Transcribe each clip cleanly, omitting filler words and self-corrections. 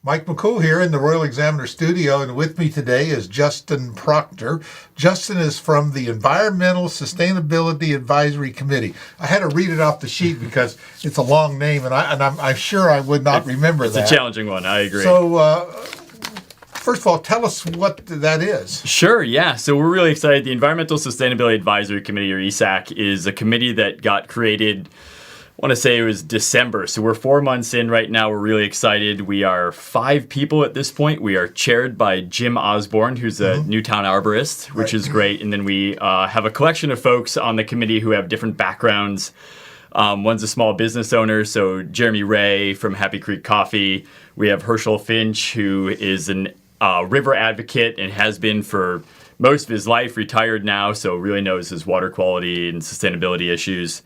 Mike McCool here in the Royal Examiner studio, and with me today is Justin Proctor. Justin is from the Environmental Sustainability Advisory Committee. I had to read it off the sheet because it's a long name, and I'm sure I would not remember that. It's a challenging one, I agree. So, first of all, tell us what that is. Sure, yeah. So we're really excited. The Environmental Sustainability Advisory Committee, or ESAC, is a committee that got created, I want to say it was December. So we're 4 months in right now. We're really excited. We are 5 people at this point. We are chaired by Jim Osborne, who's a Newtown arborist, which is great. And then we have a collection of folks on the committee who have different backgrounds. One's a small business owner, so Jeremy Ray from Happy Creek Coffee. We have Herschel Finch, who is an river advocate and has been for most of his life, retired now, so really knows his water quality and sustainability issues.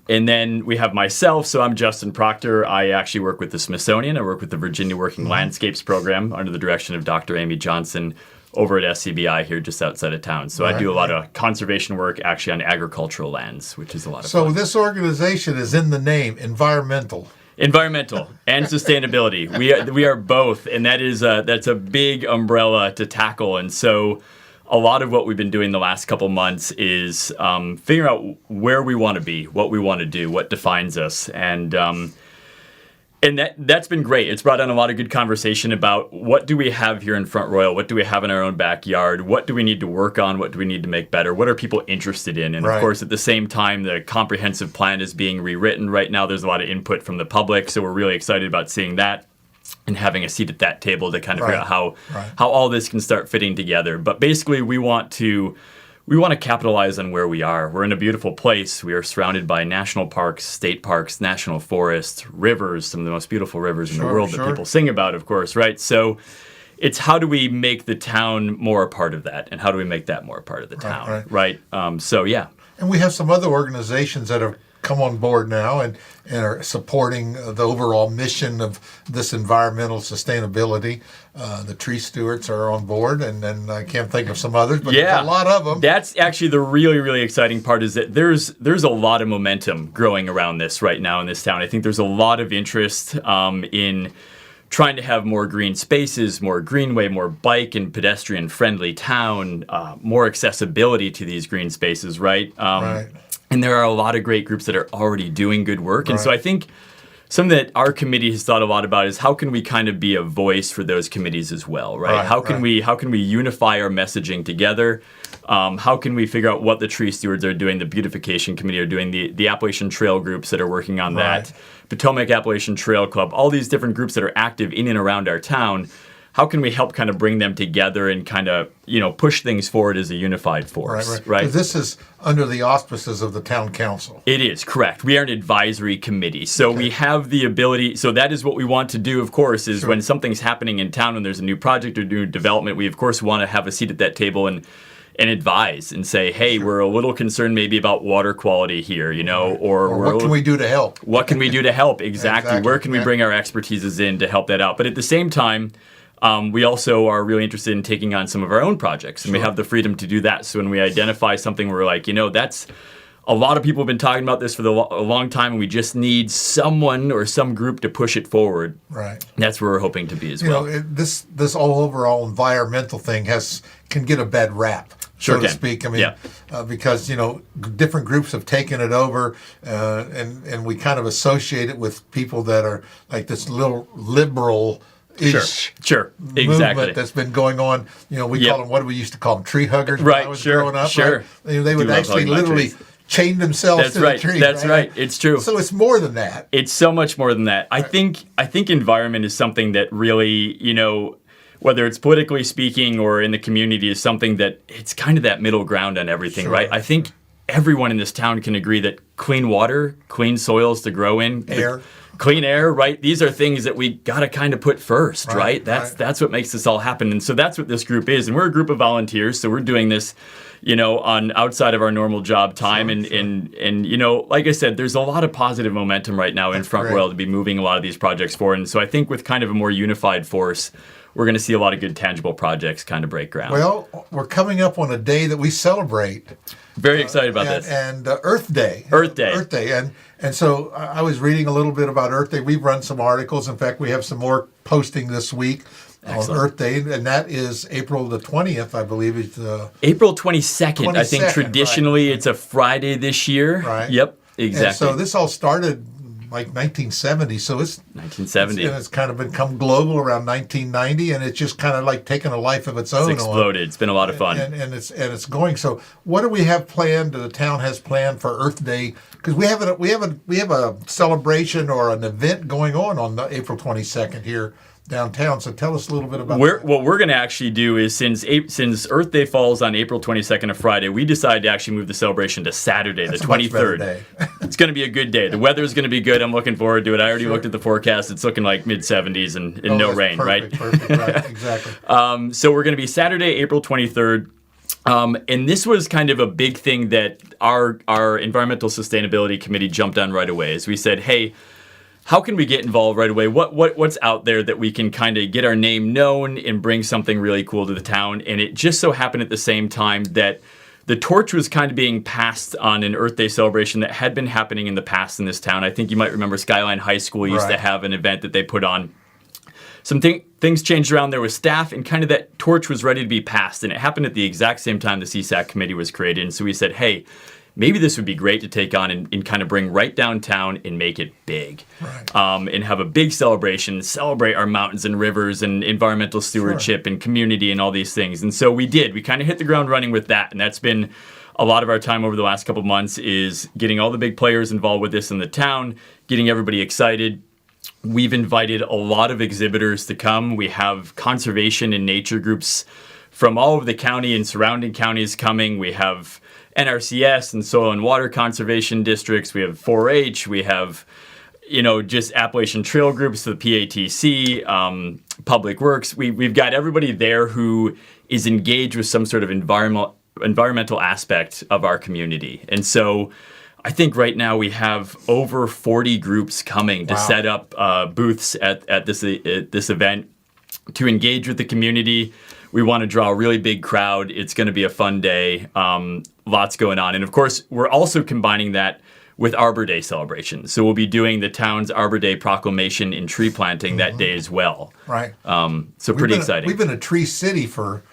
And then we have myself, so I'm Justin Proctor. I actually work with the Smithsonian. I work with the Virginia Working Landscapes Program under the direction of Dr. Amy Johnson over at SCBI here just outside of town. So I do a lot of conservation work actually on agricultural lands, which is a lot of fun. So this organization is in the name, environmental. Environmental and sustainability. We are both, and that's a big umbrella to tackle. And so a lot of what we've been doing the last couple months is figuring out where we want to be, what we want to do, what defines us, and that's been great. It's brought on a lot of good conversation about what do we have here in Front Royal, what do we have in our own backyard, what do we need to work on, what do we need to make better, what are people interested in, and of course at the same time the comprehensive plan is being rewritten right now. There's a lot of input from the public, so we're really excited about seeing that and having a seat at that table to kind of figure out how all this can start fitting together. But basically we want to capitalize on where we are. We're in a beautiful place. We are surrounded by national parks, state parks, national forests, rivers, some of the most beautiful rivers in the world that people sing about, of course, right? So it's how do we make the town more a part of that, and how do we make that more a part of the town, right? So, yeah. And we have some other organizations that have come on board now and are supporting the overall mission of this environmental sustainability. The tree stewards are on board, and I can't think of some others, but there's a lot of them. That's actually the really, really exciting part, is that there's a lot of momentum growing around this right now in this town. I think there's a lot of interest in trying to have more green spaces, more greenway, more bike and pedestrian friendly town, more accessibility to these green spaces, right? And there are a lot of great groups that are already doing good work. And so I think something that our committee has thought a lot about is how can we kind of be a voice for those committees as well, right? How can we unify our messaging together? How can we figure out what the tree stewards are doing, the beautification committee are doing, the Appalachian Trail groups that are working on that, Potomac Appalachian Trail Club, all these different groups that are active in and around our town. How can we help kind of bring them together and kind of, push things forward as a unified force, right? This is under the auspices of the town council. It is, correct. We are an advisory committee. So we have the ability, so that is what we want to do, of course, is when something's happening in town, when there's a new project or new development, we, of course, want to have a seat at that table and advise and say, hey, we're a little concerned maybe about water quality here, or what can we do to help? What can we do to help? Exactly. Where can we bring our expertises in to help that out? But at the same time, we also are really interested in taking on some of our own projects, and we have the freedom to do that. So when we identify something, we're like, that's a lot of people have been talking about this for a long time, and we just need someone or some group to push it forward. Right. And that's where we're hoping to be as well. This all overall environmental thing can get a bad rap. So to speak. I mean, because, different groups have taken it over, and we kind of associate it with people that are like this little liberal movement that's been going on. We call them, what do we used to call them, tree huggers when I was growing up. They would actually literally chain themselves to the tree. That's right. It's true. So it's more than that. It's so much more than that. I think environment is something that really, whether it's politically speaking or in the community, is something that it's kind of that middle ground on everything, right? I think everyone in this town can agree that clean water, clean soils to grow in, clean air, right? These are things that we got to kind of put first, right? That's what makes this all happen. And so that's what this group is. And we're a group of volunteers. So we're doing this, on outside of our normal job time. And like I said, there's a lot of positive momentum right now in Front Royal to be moving a lot of these projects forward. And so I think with kind of a more unified force, we're going to see a lot of good tangible projects kind of break ground. Well, we're coming up on a day that we celebrate. Very excited about this. And Earth Day. Earth Day. And so I was reading a little bit about Earth Day. We've run some articles. In fact, we have some more posting this week. Excellent. On Earth Day, and that is April the 20th, I believe. It's April 22nd. I think traditionally it's a Friday this year. Right. Yep, exactly. And so this all started like 1970. So it's 1970. It's kind of become global around 1990, and it's just kind of like taken a life of its own. It's exploded. It's been a lot of fun. And it's going. So what do we have planned? The town has planned for Earth Day, because we have a celebration or an event going on April 22nd here downtown. So tell us a little bit about that. What we're going to actually do is, since Earth Day falls on April 22nd, a Friday, we decided to actually move the celebration to Saturday, the 23rd. It's going to be a good day. The weather is going to be good. I'm looking forward to it. I already looked at the forecast. It's looking like mid-70s and no rain, perfect, right? Perfect, right, exactly. So we're going to be Saturday, April 23rd. And this was kind of a big thing that our Environmental Sustainability Committee jumped on right away. As we said, hey, how can we get involved right away? What's out there that we can kind of get our name known and bring something really cool to the town? And it just so happened at the same time that the torch was kind of being passed on an Earth Day celebration that had been happening in the past in this town. I think you might remember Skyline High School used to have an event that they put on. Some things changed around there with staff, and kind of that torch was ready to be passed. And it happened at the exact same time the ESAC committee was created. And so we said, hey, maybe this would be great to take on and kind of bring right downtown and make it big. Right. And have a big celebration, celebrate our mountains and rivers and environmental stewardship and community and all these things. And so we did. We kind of hit the ground running with that. And that's been a lot of our time over the last couple of months, is getting all the big players involved with this in the town, getting everybody excited. We've invited a lot of exhibitors to come. We have conservation and nature groups from all over the county and surrounding counties coming. We have NRCS and soil and water conservation districts. We have 4-H. We have, just Appalachian Trail groups, the PATC, Public Works. We've got everybody there who is engaged with some sort of environmental aspect of our community. And so I think right now we have over 40 groups coming to set up booths at this event to engage with the community. We want to draw a really big crowd. It's going to be a fun day. Lots going on. And of course, we're also combining that with Arbor Day celebrations. So we'll be doing the town's Arbor Day proclamation and tree planting that day as well. Right. So pretty exciting. We've been a tree city for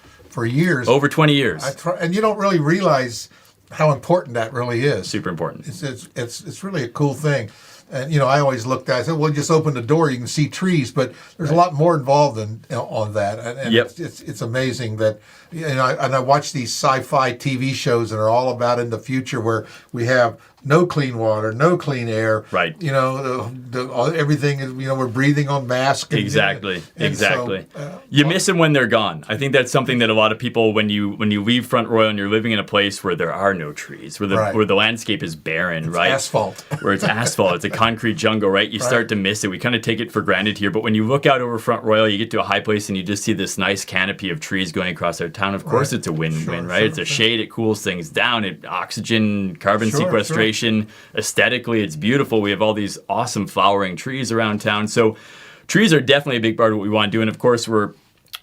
years. Over 20 years. And you don't really realize how important that really is. Super important. It's really a cool thing. And I always looked at it, I said, well, just open the door, you can see trees, but there's a lot more involved on that. And it's amazing that, and I watch these sci-fi TV shows that are all about in the future where we have no clean water, no clean air. Right. Everything is, we're breathing on masks. Exactly. So, you miss them when they're gone. I think that's something that a lot of people, when you leave Front Royal and you're living in a place where there are no trees, where the landscape is barren, it's right? Asphalt. Where it's asphalt, it's a concrete jungle, right? You start to miss it. We kind of take it for granted here, but when you look out over Front Royal, you get to a high place and you just see this nice canopy of trees going across our town. Of course, it's a win-win, right? It's a shade, it cools things down, it oxygen, carbon sequestration. Aesthetically, it's beautiful. We have all these awesome flowering trees around town. So trees are definitely a big part of what we want to do. And of course, we're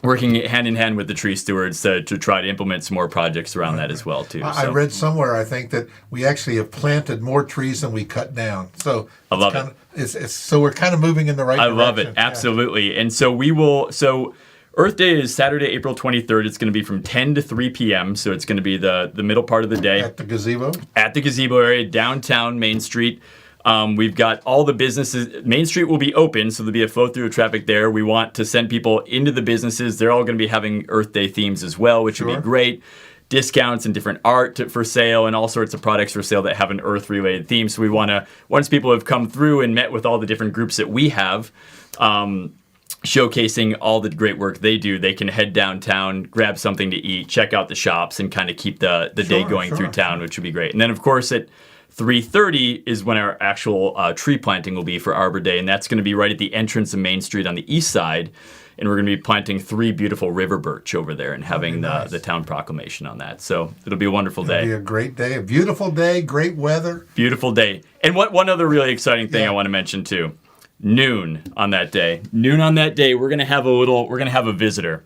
working hand in hand with the tree stewards to try to implement some more projects around that as well, too. I read somewhere, I think, that we actually have planted more trees than we cut down. So I love it. So we're kind of moving in the right direction. I love it. Absolutely. Yeah. And so Earth Day is Saturday, April 23rd. It's going to be from 10 to 3 p.m., so it's going to be the middle part of the day. At the gazebo? At the gazebo area, downtown Main Street. We've got all the businesses. Main Street will be open, so there'll be a flow-through of traffic there. We want to send people into the businesses. They're all going to be having Earth Day themes as well, which would be great. Discounts and different art for sale and all sorts of products for sale that have an Earth-related theme. So we want to, once people have come through and met with all the different groups that we have, showcasing all the great work they do, they can head downtown, grab something to eat, check out the shops, and kind of keep the day going through town, which would be great. And then, of course, at 3:30 is when our actual tree planting will be for Arbor Day, and that's going to be right at the entrance of Main Street on the east side. and we're going to be planting 3 beautiful river birch over there and having nice. the town proclamation on that. So it'll be a wonderful day. It'll be a great day, a beautiful day, great weather. Beautiful day. And one other really exciting thing I want to mention too. Noon on that day, we're going to have a visitor.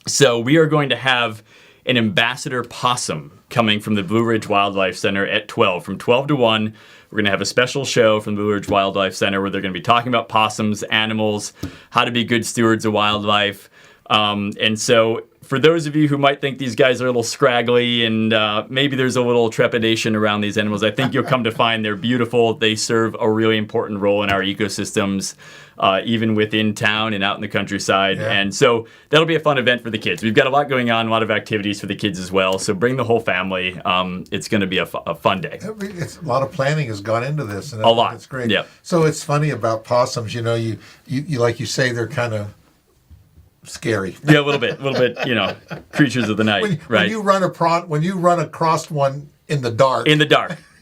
So we are going to have an ambassador possum coming from the Blue Ridge Wildlife Center at 12, from 12 to 1. We're going to have a special show from the Blue Ridge Wildlife Center where they're going to be talking about possums, animals, how to be good stewards of wildlife. And so for those of you who might think these guys are a little scraggly and maybe there's a little trepidation around these animals, I think you'll come to find they're beautiful. They serve a really important role in our ecosystems, even within town and out in the countryside. Yeah. And so that'll be a fun event for the kids. We've got a lot going on, a lot of activities for the kids as well. So bring the whole family. It's going to be a fun day. A lot of planning has gone into this. And a lot. It's great. Yep. So it's funny about possums, you like you say, they're kind of scary. Yeah, a little bit, creatures of the night, right? When you run across one in the dark.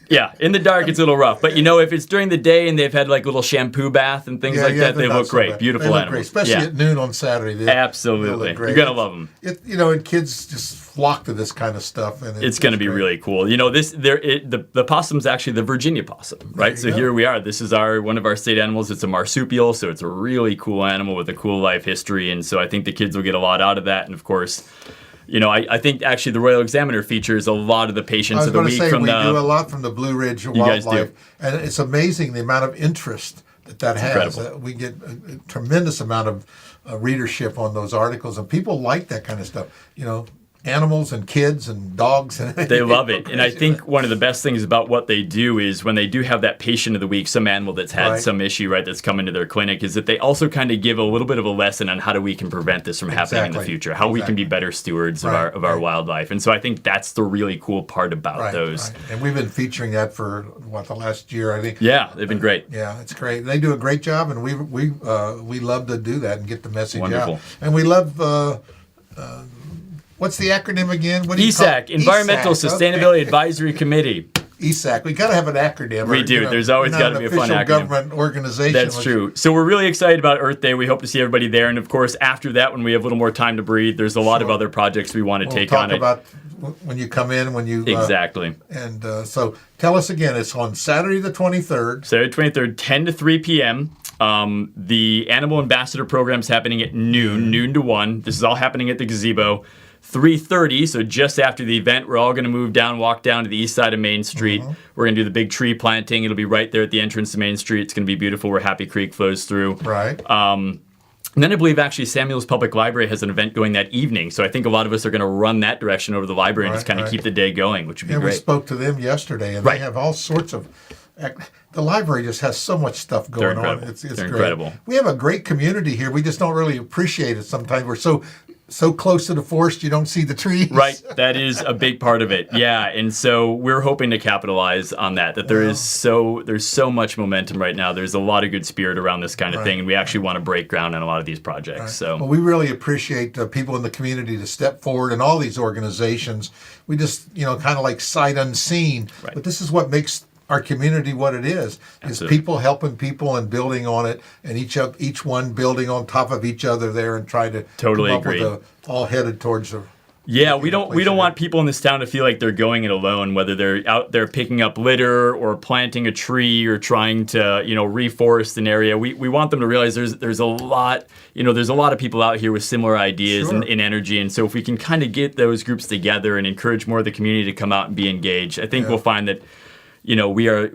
Yeah, in the dark it's a little rough, but if it's during the day and they've had like a little shampoo bath and things like that, they look great. Bad. Beautiful animals, great. Especially at noon on Saturday. Absolutely, you're gonna love them. And kids just flock to this kind of stuff, and it's gonna be really cool. The possum's actually the Virginia possum, right? So here we are. This is one of our state animals. It's a marsupial, so it's a really cool animal with a cool life history, and so I think the kids will get a lot out of that. And of course, I think actually the Royal Examiner features a lot of the patients of the week from we do a lot from the Blue Ridge Wildlife, and it's amazing the amount of interest that has. We get a tremendous amount of readership on those articles, and people like that kind of stuff. Animals and kids and dogs. They love it. And I think one of the best things about what they do is when they do have that patient of the week, some animal that's had some issue, right, that's come into their clinic, is that they also kind of give a little bit of a lesson on how we can prevent this from happening in the future, how we can be better stewards of our wildlife. And so I think that's the really cool part about those. Right. And we've been featuring that for, the last year, I think. Yeah, they've been great. Yeah, it's great. They do a great job, and we love to do that and get the message out. And we love... what's the acronym again? What do ESAC, Environmental Sustainability Advisory Committee. ESAC. We got to have an acronym. We do. There's always got to be a fun acronym. Government organization. That's true. So we're really excited about Earth Day. We hope to see everybody there. And of course, after that, when we have a little more time to breathe, there's a lot of other projects we want to take on. Talk about when you come in, when you... Exactly. And so tell us again, it's on Saturday the 23rd. Saturday 23rd, 10 to 3 p.m. The Animal Ambassador program is happening at noon to 1. This is all happening at the gazebo. 3:30, so just after the event, we're all going to walk down to the east side of Main Street. We're going to do the big tree planting. It'll be right there at the entrance to Main Street. It's going to be beautiful where Happy Creek flows through. Right. And then I believe actually Samuel's Public Library has an event going that evening. So I think a lot of us are going to run that direction over the library and just kind of keep the day going, which would be great. We spoke to them yesterday, and they have all sorts of... The library just has so much stuff going on. It's incredible. We have a great community here. We just don't really appreciate it sometimes. We're so close to the forest, you don't see the trees. Right. That is a big part of it. Yeah. And so we're hoping to capitalize on that there's so much momentum right now. There's a lot of good spirit around this kind of thing. And we actually want to break ground on a lot of these projects. Right. So we really appreciate people in the community to step forward, and all these organizations. We just, kind of like sight unseen. Right. But this is what makes our community what it is people helping people and building on it, and each one building on top of each other there and try to totally come agree. Up with all headed towards the... Yeah, we don't want people in this town to feel like they're going it alone, whether they're out there picking up litter or planting a tree or trying to, reforest an area. We want them to realize there's a lot, there's a lot of people out here with similar ideas and energy. And so if we can kind of get those groups together and encourage more of the community to come out and be engaged, I think we'll find that we are,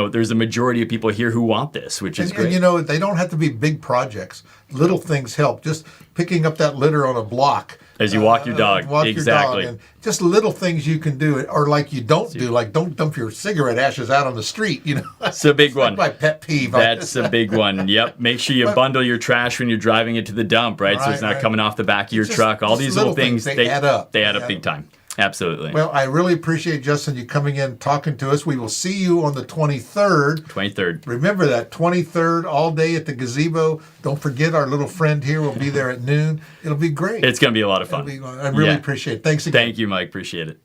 there's a majority of people here who want this, which is great. And, they don't have to be big projects. Little things help. Just picking up that litter on a block. As you walk your dog. Exactly. Your dog, and just little things you can do, or like you don't do, like don't dump your cigarette ashes out on the street, It's a big one. That's my pet peeve. That's a big one. Yep. Make sure you bundle your trash when you're driving it to the dump, right? So it's not coming off the back of your truck. All these little things, they add up. They add up big time. Absolutely. Well, I really appreciate, Justin, you coming in, talking to us. We will see you on the 23rd. 23rd. Remember that, 23rd, all day at the gazebo. Don't forget, our little friend here will be there at noon. It'll be great. It's going to be a lot of fun. I really appreciate it. Thanks again. Thank you, Mike. Appreciate it.